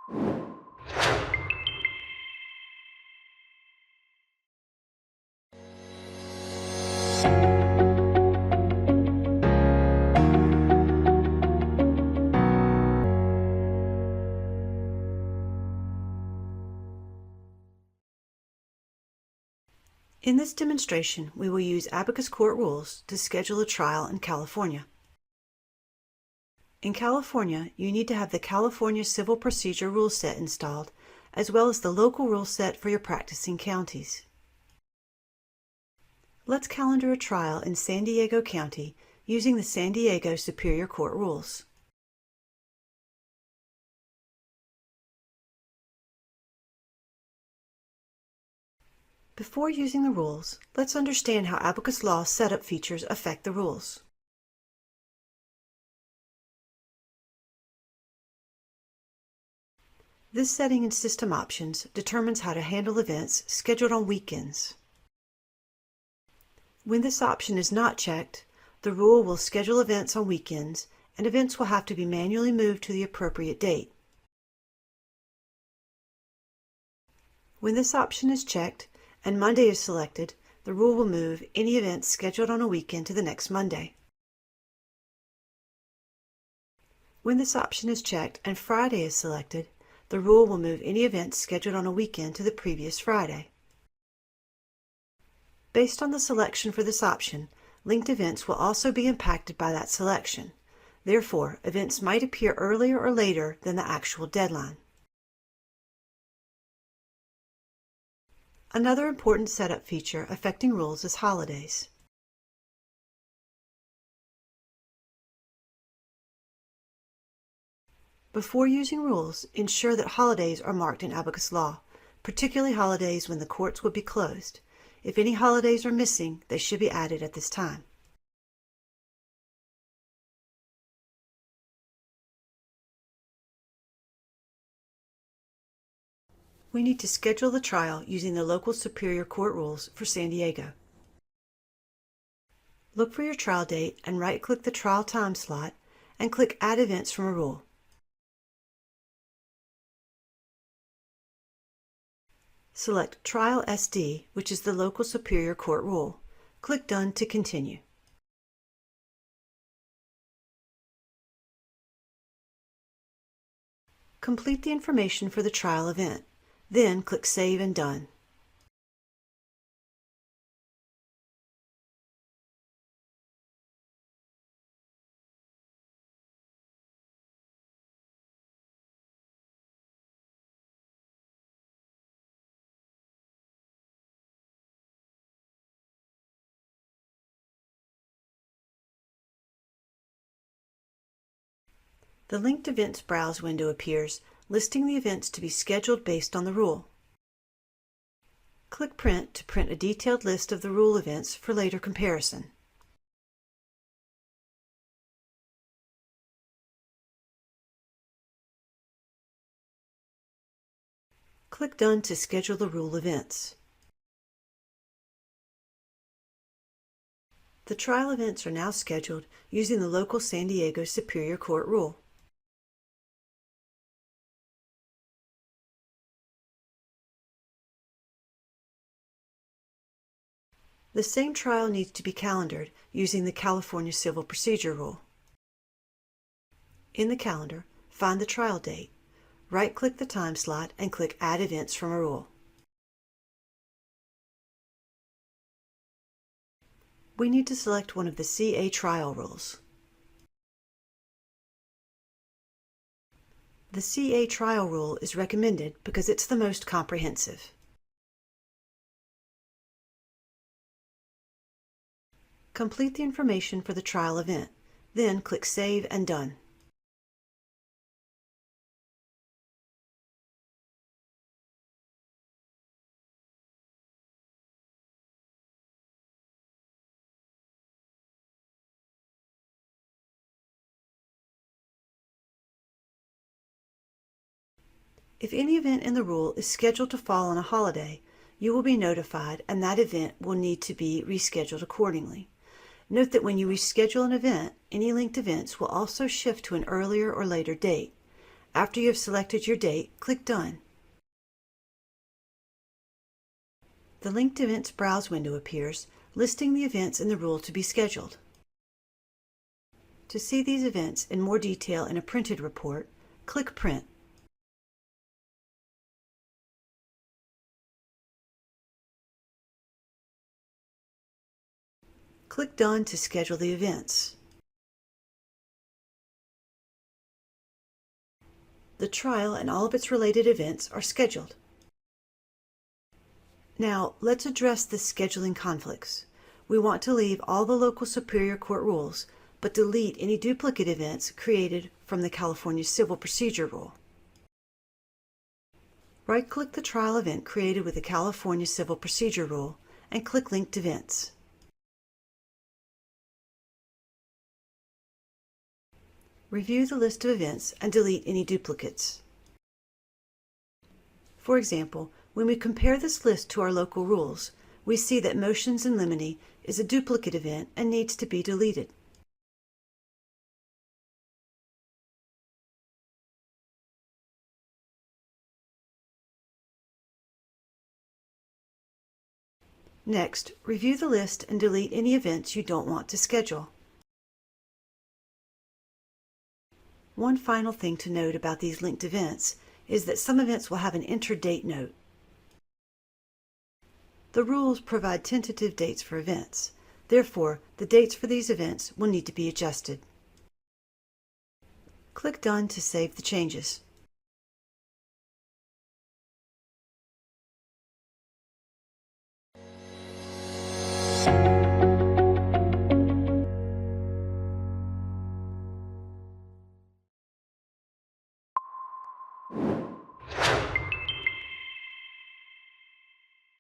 In this demonstration, we will use Abacus Court rules to schedule a trial in California. In California, you need to have the California Civil Procedure rule set installed, as well as the local rule set for your practicing counties. Let's calendar a trial in San Diego County using the San Diego Superior Court rules. Before using the rules, let's understand how AbacusLaw setup features affect the rules. This setting in System Options determines how to handle events scheduled on weekends. When this option is not checked, the rule will schedule events on weekends, and events will have to be manually moved to the appropriate date. When this option is checked, and Monday is selected, the rule will move any events scheduled on a weekend to the next Monday. When this option is checked and Friday is selected, the rule will move any events scheduled on a weekend to the previous Friday. Based on the selection for this option, linked events will also be impacted by that selection. Therefore, events might appear earlier or later than the actual deadline. Another important setup feature affecting rules is holidays. Before using rules, ensure that holidays are marked in AbacusLaw, particularly holidays when the courts will be closed. If any holidays are missing, they should be added at this time. We need to schedule the trial using the local Superior Court rules for San Diego. Look for your trial date and right-click the trial time slot and click Add Events from a rule. Select Trial SD, which is the local Superior Court rule. Click Done to continue. Complete the information for the trial event. Then click Save and Done. The Linked Events Browse window appears, listing the events to be scheduled based on the rule. Click Print to print a detailed list of the rule events for later comparison. Click Done to schedule the rule events. The trial events are now scheduled using the local San Diego Superior Court rule. The same trial needs to be calendared using the California Civil Procedure rule. In the calendar, find the trial date. Right-click the time slot and click Add Events from a rule. We need to select one of the CA trial rules. The CA trial rule is recommended because it's the most comprehensive. Complete the information for the trial event, then click Save and Done. If any event in the rule is scheduled to fall on a holiday, you will be notified and that event will need to be rescheduled accordingly. Note that when you reschedule an event, any linked events will also shift to an earlier or later date. After you have selected your date, click Done. The Linked Events Browse window appears, listing the events in the rule to be scheduled. To see these events in more detail in a printed report, click Print. Click Done to schedule the events. The trial and all of its related events are scheduled. Now, let's address the scheduling conflicts. We want to leave all the local Superior Court rules, but delete any duplicate events created from the California Civil Procedure Rule. Right-click the trial event created with the California Civil Procedure Rule and click Linked Events. Review the list of events and delete any duplicates. For example, when we compare this list to our local rules, we see that motions in limine is a duplicate event and needs to be deleted. Next, review the list and delete any events you don't want to schedule. One final thing to note about these linked events is that some events will have an enter date note. The rules provide tentative dates for events. Therefore, the dates for these events will need to be adjusted. Click Done to save the changes.